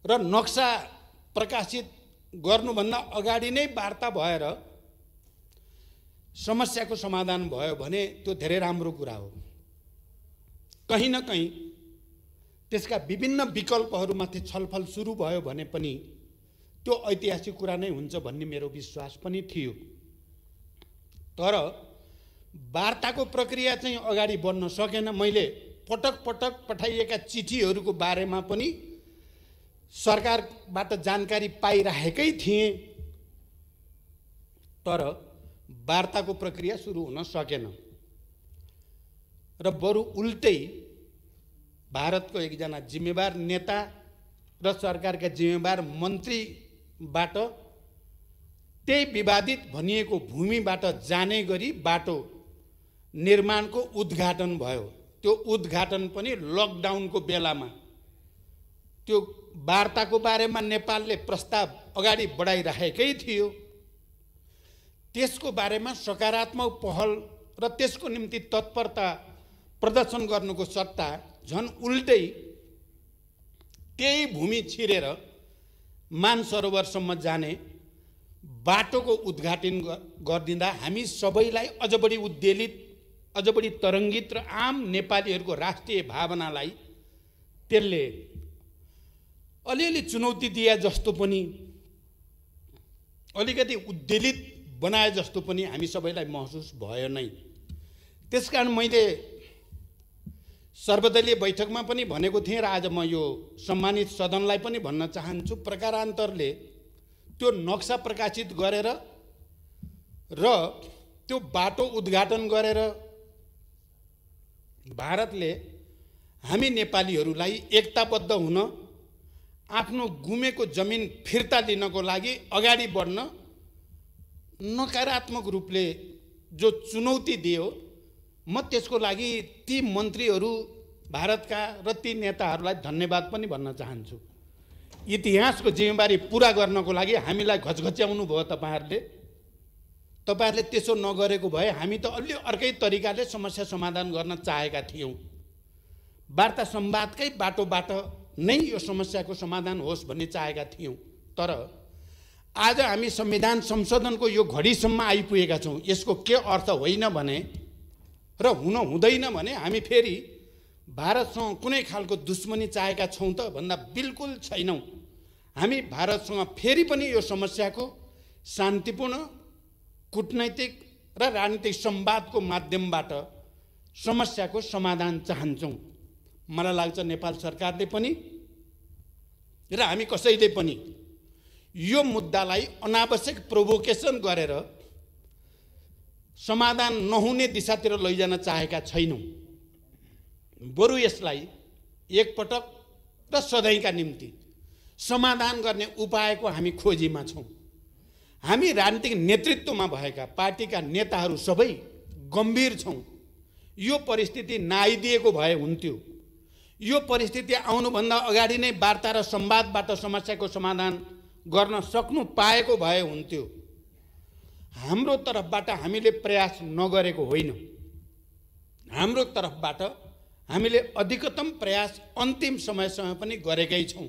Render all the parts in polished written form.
र नक्सा प्रकाशित गर्नुभन्दा अगाडि नै वार्ता भएर समस्याको समाधान भयो भने त्यो धेरै राम्रो कुरा हो। कहीँ न कहीँ त्यसका विभिन्न विकल्पहरूमाथि छलफल सुरु भयो भने पनि त्यो ऐतिहासिक कुरा नै हुन्छ भन्ने मेरो विश्वास पनि थियो। तर वार्ताको प्रक्रिया चाहिँ अगाडि बढ्न सकेन। मैले पटक पटक पठाइएका चिठीहरूको बारेमा पनि सरकारबाट जानकारी पाइरहेकै थिएँ, तर वार्ताको प्रक्रिया सुरु हुन सकेन र बरु उल्टै भारतको एकजना जिम्मेवार नेता र सरकारका जिम्मेवार मन्त्रीबाट त्यही विवादित भनिएको भूमिबाट जाने गरी बाटो निर्माणको उद्घाटन भयो। त्यो उद्घाटन पनि लकडाउनको बेलामा। त्यो वार्ताको बारेमा नेपालले प्रस्ताव अगाडि बढाइरहेकै थियो। त्यसको बारेमा सकारात्मक पहल र त्यसको निम्ति तत्परता प्रदर्शन गर्नुको सट्टा झन् उल्टै त्यही भूमि छिरेर मानसरोवरसम्म जाने बाटोको उद्घाटन गरिदिँदा हामी सबैलाई अझ बढी उद्वेलित, अझ बढी तरङ्गित र आम नेपालीहरूको राष्ट्रिय भावनालाई त्यसले अलिअलि चुनौती दिए जस्तो पनि, अलिकति उद्वेलित बनाए जस्तो पनि हामी सबैलाई महसुस भयो नै। त्यसकारण मैले सर्वदलीय बैठकमा पनि भनेको थिएँ र आज म यो सम्मानित सदनलाई पनि भन्न चाहन्छु, प्रकारान्तरले त्यो नक्सा प्रकाशित गरेर र त्यो बाटो उद्घाटन गरेर भारतले हामी नेपालीहरूलाई एकताबद्ध हुन, आफ्नो गुमेको जमिन फिर्ता लिनको लागि अगाडि बढ्न नकारात्मक रूपले जो चुनौती दियो, म त्यसको लागि ती मन्त्रीहरू भारतका र ती नेताहरूलाई धन्यवाद पनि भन्न चाहन्छु। इतिहासको जिम्मेवारी पुरा गर्नको लागि हामीलाई घचघच्याउनु भयो तपाईहरुले त्यसो नगरेको भए हामी त अलि अर्कै तरिकाले समस्या समाधान गर्न चाहेका थियौं। वार्ता संवादकै बाटोबाट नै यो समस्याको समाधान होस् भन्ने चाहेका थियौं। तर आज हामी संविधान संशोधनको यो घडीसम्म आइपुगेका छौं। यसको के अर्थ होइन भने र हुन हुँदैन भने हामी फेरि भारतसँग कुनै खालको दुश्मनी चाहेका छौं त भन्दा बिल्कुल छैनौं। हामी भारतसँग फेरि पनि यो समस्याको शान्तिपूर्ण कूटनैतिक र राजनीतिक संवादको माध्यमबाट समस्याको समाधान चाहन्छौं। मलाई लाग्छ नेपाल सरकारले पनि र हामी कसैले पनि यो मुद्दालाई अनावश्यक प्रोभोकेसन गरेर समाधान नहुने दिशातिर लैजान चाहेका छैनौं। बरु यसलाई एकपटक र सधैँका निम्ति समाधान गर्ने उपायको हामी खोजीमा छौं। हामी राजनीतिक नेतृत्वमा भएका पार्टीका नेताहरू सबै गम्भीर छौं। यो परिस्थिति नआइदिएको भए हुन्थ्यो। यो परिस्थिति आउनुभन्दा अगाडि नै वार्ता र संवादबाट समस्याको समाधान गर्न सक्नु पाएको भए हुन्थ्यो। हाम्रो तर्फबाट हामीले प्रयास नगरेको होइन। हाम्रो तर्फबाट हामीले अधिकतम प्रयास अन्तिम समयसम्म पनि गरेकै छौं।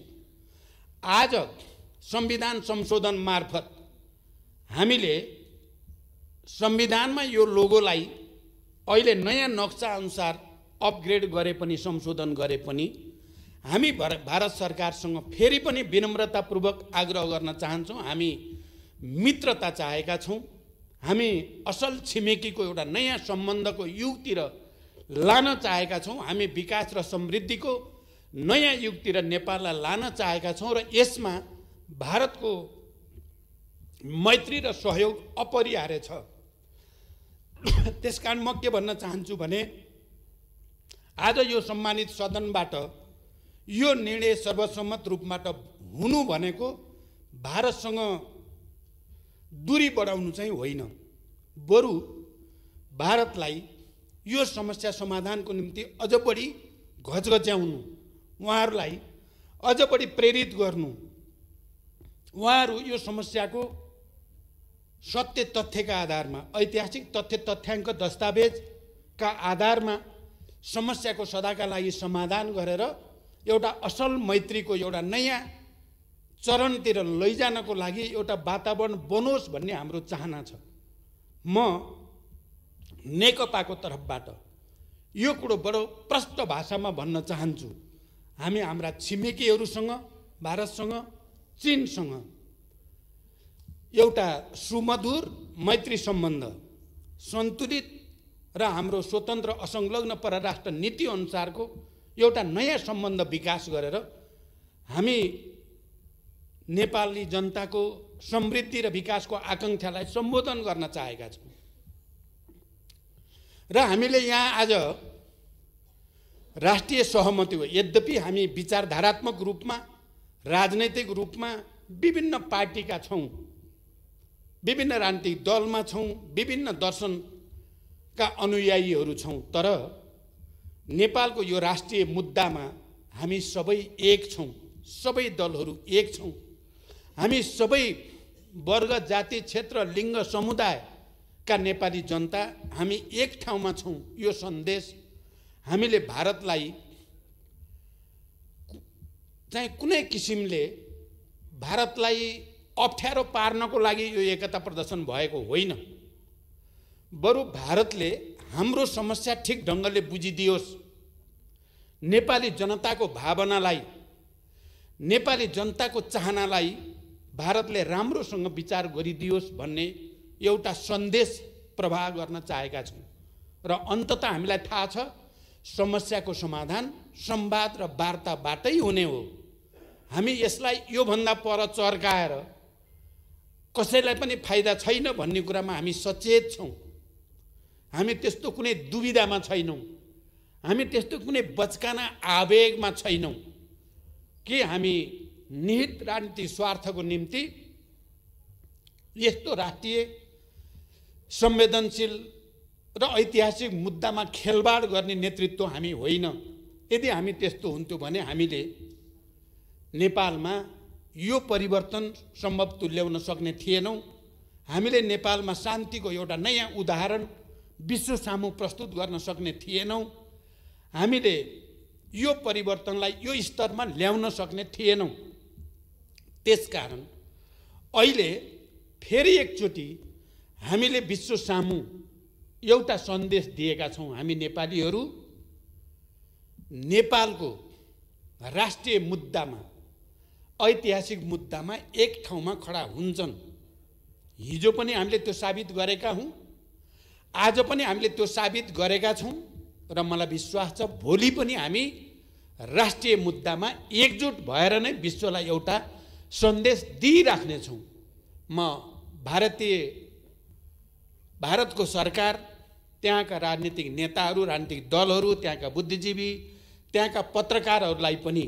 आज संविधान संशोधन मार्फत हामीले संविधानमा यो लोगोलाई अहिले नयाँ नक्सा अनुसार अपग्रेड गरे पनि, संशोधन गरे पनि हामी भारत सरकारसँग फेरि पनि विनम्रतापूर्वक आग्रह गर्न चाहन्छौं। हामी मित्रता चाहेका छौं। हामी असल छिमेकीको एउटा नयाँ सम्बन्धको युगतिर लान चाहेका छौं। हामी विकास र समृद्धिको नयाँ युगतिर नेपाललाई लान चाहेका छौं र यसमा भारतको मैत्री र सहयोग अपरिहार्य छ। त्यसकारण म के भन्न चाहन्छु भने आज यो सम्मानित सदनबाट यो निर्णय सर्वसम्मत रूपबाट हुनु भनेको भारतसँग दूरी बढाउनु चाहिँ होइन, बरु भारतलाई यो समस्या समाधानको निम्ति अझ बढी घचघच्याउनु, उहाँहरूलाई अझ बढी प्रेरित गर्नु, उहाँहरू यो समस्याको सत्य तथ्यका आधारमा, ऐतिहासिक तथ्य तथ्याङ्क दस्तावेजका आधारमा समस्याको सदाका लागि समाधान गरेर एउटा असल मैत्रीको एउटा नयाँ चरणतिर लैजानको लागि एउटा वातावरण बनोस् भन्ने हाम्रो चाहना छ। म नेकपाको तर्फबाट यो कुरो बडो प्रष्ट भाषामा भन्न चाहन्छु। हामी हाम्रा छिमेकीहरूसँग, भारतसँग, चीनसँग एउटा सुमधुर मैत्री सम्बन्ध, सन्तुलित र हाम्रो स्वतन्त्र असंलग्न परराष्ट्र नीति अनुसारको एउटा नयाँ सम्बन्ध विकास गरेर हामी नेपाली जनताको समृद्धि र विकासको आकांक्षालाई सम्बोधन गर्न चाहेका छौँ। र हामीले यहाँ आज राष्ट्रिय सहमति हो। यद्यपि हामी विचारधारात्मक रूपमा, राजनैतिक रूपमा विभिन्न पार्टीका छौँ, विभिन्न राजनीतिक दलमा छौँ, विभिन्न दर्शनका अनुयायीहरू छौँ, तर नेपालको यो राष्ट्रिय मुद्दामा हामी सबै एक छौँ, सबै दलहरू एक छौँ। हामी सबै वर्ग, जाति, क्षेत्र, लिङ्ग, समुदायका नेपाली जनता हामी एक ठाउँमा छौँ। यो सन्देश हामीले भारतलाई चाहिँ कुनै किसिमले भारतलाई अप्ठ्यारो पार्नको लागि यो एकता प्रदर्शन भएको होइन। बरु भारतले हाम्रो समस्या ठिक ढङ्गले बुझिदियोस्, नेपाली जनताको भावनालाई, नेपाली जनताको चाहनालाई भारतले राम्रोसँग विचार गरिदियोस् भन्ने एउटा सन्देश प्रवाह गर्न चाहेका छौँ। र अन्ततः हामीलाई थाहा छ समस्याको समाधान संवाद र वार्ताबाटै हुने हो। हामी यसलाई योभन्दा पर चर्काएर कसैलाई पनि फाइदा छैन भन्ने कुरामा हामी सचेत छौँ। हामी त्यस्तो कुनै दुविधामा छैनौँ, हामी त्यस्तो कुनै बचकाना आवेगमा छैनौँ कि हामी निहित राजनीतिक स्वार्थको निम्ति यस्तो राष्ट्रिय संवेदनशील र ऐतिहासिक मुद्दामा खेलबाड गर्ने नेतृत्व हामी होइन। यदि हामी त्यस्तो हुन्थ्यो भने हामीले नेपालमा यो परिवर्तन सम्भव तुल्याउन सक्ने थिएनौँ। हामीले नेपालमा शान्तिको एउटा नयाँ उदाहरण विश्व सामु प्रस्तुत गर्न सक्ने थिएनौँ। हामीले यो परिवर्तनलाई यो स्तरमा ल्याउन सक्ने थिएनौँ। त्यसकारण अहिले फेरि एकचोटि हामीले विश्व सामु एउटा सन्देश दिएका छौँ। हामी नेपालीहरू नेपालको राष्ट्रिय मुद्दामा, ऐतिहासिक मुद्दामा एक ठाउँमा खडा हुन्छन्। हिजो पनि हामीले त्यो साबित गरेका हौँ, आज पनि हामीले त्यो साबित गरेका छौँ र मलाई विश्वास छ भोलि पनि हामी राष्ट्रिय मुद्दामा एकजुट भएर नै विश्वलाई एउटा सन्देश दिइराख्नेछौँ। म भारतको सरकार, त्यहाँका राजनीतिक नेताहरू, राजनीतिक दलहरू, त्यहाँका बुद्धिजीवी, त्यहाँका पत्रकारहरूलाई पनि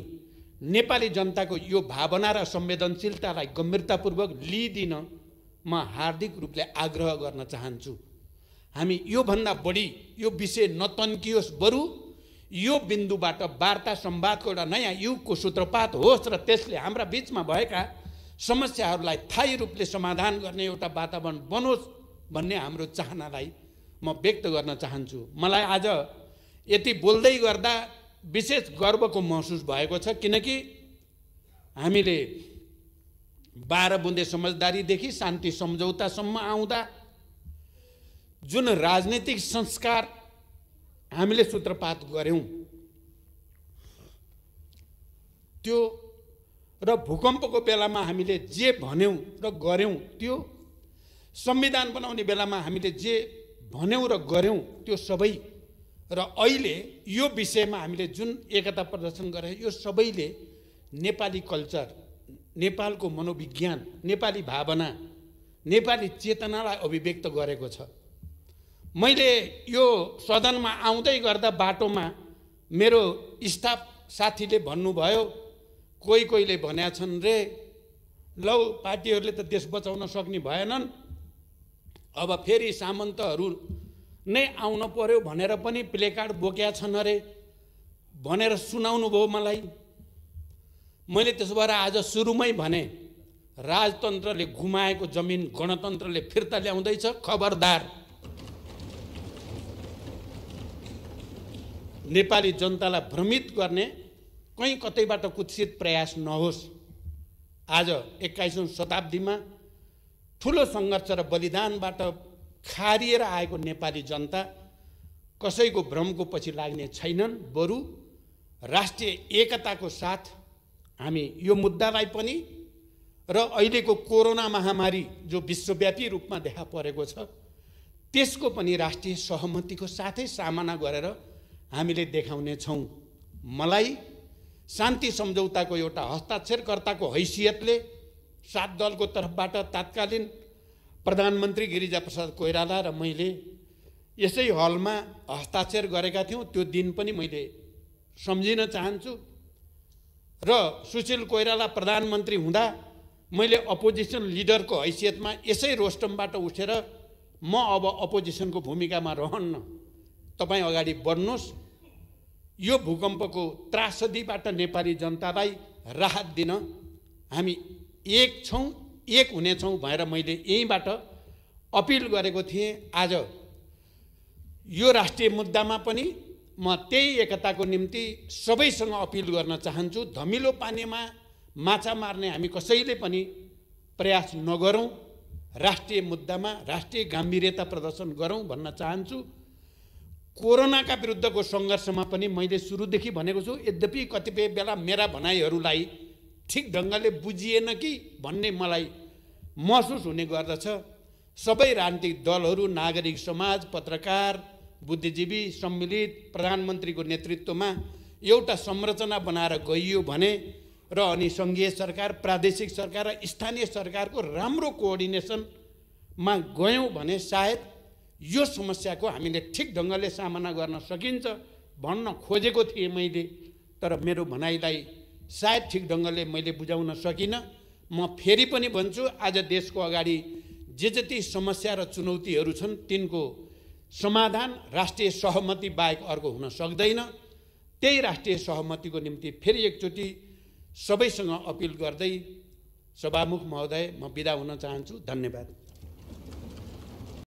नेपाली जनताको यो भावना र संवेदनशीलतालाई गम्भीरतापूर्वक लिइदिन म हार्दिक रूपले आग्रह गर्न चाहन्छु। हामी योभन्दा बढी यो विषय नतन्कियोस्, बरु यो बिन्दुबाट वार्ता संवादको एउटा नयाँ युगको सूत्रपात होस् र त्यसले हाम्रा बीचमा भएका समस्याहरूलाई स्थायी रूपले समाधान गर्ने एउटा वातावरण बनोस् भन्ने हाम्रो चाहनालाई म व्यक्त गर्न चाहन्छु। मलाई आज यति बोल्दै गर्दा विशेष गर्वको महसुस भएको छ, किनकि हामीले 12 बुँदे समझदारीदेखि शान्ति सम्झौतासम्म आउँदा जुन राजनीतिक संस्कार हामीले सूत्रपात गर्यौं त्यो र भूकम्पको बेलामा हामीले जे भन्यौं र गर्यौं, त्यो संविधान बनाउने बेलामा हामीले जे भन्यौं र गर्यौं त्यो सबै, र अहिले यो विषयमा हामीले जुन एकता प्रदर्शन गरे यो सबैले नेपाली कल्चर, नेपालको मनोविज्ञान, नेपाली भावना, नेपाली चेतनालाई अभिव्यक्त गरेको छ। मैले यो सदनमा आउँदै गर्दा बाटोमा मेरो स्टाफ साथीले भन्नुभयो, कोहीले भनेका छन् रे, लौ पार्टीहरूले त देश बचाउन सक्ने भएनन्, अब फेरि सामन्तहरू नै आउन पर्यो भनेर पनि प्लेकार्ड बोकेका छन् अरे भनेर सुनाउनु भयो मलाई। मैले त्यसो भएर आज सुरुमै भने, राजतन्त्रले गुमाएको जमिन गणतन्त्रले फिर्ता ल्याउँदैछ, खबरदार। नेपाली जनतालाई भ्रमित गर्ने कहीँ कतैबाट कुत्सित प्रयास नहोस्। आज 21औं शताब्दीमा ठुलो सङ्घर्ष र बलिदानबाट खारिएर आएको नेपाली जनता कसैको भ्रमको पछि लाग्ने छैनन्। बरु राष्ट्रिय एकताको साथ हामी यो मुद्दालाई पनि र अहिलेको कोरोना महामारी जो विश्वव्यापी रूपमा देखा परेको छ त्यसको पनि राष्ट्रिय सहमतिको साथै सामना गरेर हामीले देखाउने छौँ। मलाई शान्ति सम्झौताको एउटा हस्ताक्षरकर्ताको हैसियतले 7 दलको तर्फबाट तत्कालीन प्रधानमन्त्री गिरिजाप्रसाद कोइराला र मैले यसै हलमा हस्ताक्षर गरेका थियौँ। त्यो दिन पनि मैले सम्झिन चाहन्छु र सुशील कोइराला प्रधानमन्त्री हुँदा मैले अपोजिसन लिडरको हैसियतमा यसै रोस्टमबाट उठेर म अब अपोजिसनको भूमिकामा रहन्न, तपाईँ अगाडि बढ्नुहोस्, यो भूकम्पको त्रासदीबाट नेपाली जनतालाई राहत दिन हामी एक छौँ, एक हुनेछौँ भनेर मैले यहीँबाट अपिल गरेको थिएँ। आज यो राष्ट्रिय मुद्दामा पनि म त्यही एकताको निम्ति सबैसँग अपिल गर्न चाहन्छु। धमिलो पानीमा माछा मार्ने हामी कसैले पनि प्रयास नगरौँ, राष्ट्रिय मुद्दामा राष्ट्रिय गम्भीरता प्रदर्शन गरौँ भन्न चाहन्छु। कोरोनाका विरुद्धको सङ्घर्षमा पनि मैले सुरुदेखि भनेको छु, यद्यपि कतिपय बेला मेरा भनाइहरूलाई ठिक ढङ्गले बुझिएन कि भन्ने मलाई महसुस हुने गर्दछ। सबै राजनीतिक दलहरू, नागरिक समाज, पत्रकार, बुद्धिजीवी सम्मिलित प्रधानमन्त्रीको नेतृत्वमा एउटा संरचना बनाएर गइयो भने र अनि सङ्घीय सरकार, प्रादेशिक सरकार र स्थानीय सरकारको राम्रो कोअर्डिनेसनमा गयौँ भने सायद यो समस्याको हामीले ठिक ढङ्गले सामना गर्न सकिन्छ भन्न खोजेको थिएँ मैले। तर मेरो भनाइलाई सायद ठिक ढङ्गले मैले बुझाउन सकिनँ। म फेरि पनि भन्छु, आज देशको अगाडि जे जति समस्या र चुनौतीहरू छन् तिनको समाधान राष्ट्रिय सहमति बाहेक अर्को हुन सक्दैन। त्यही राष्ट्रिय सहमतिको निम्ति फेरि एकचोटि सबैसँग अपिल गर्दै सभामुख महोदय म बिदा हुन चाहन्छु। धन्यवाद।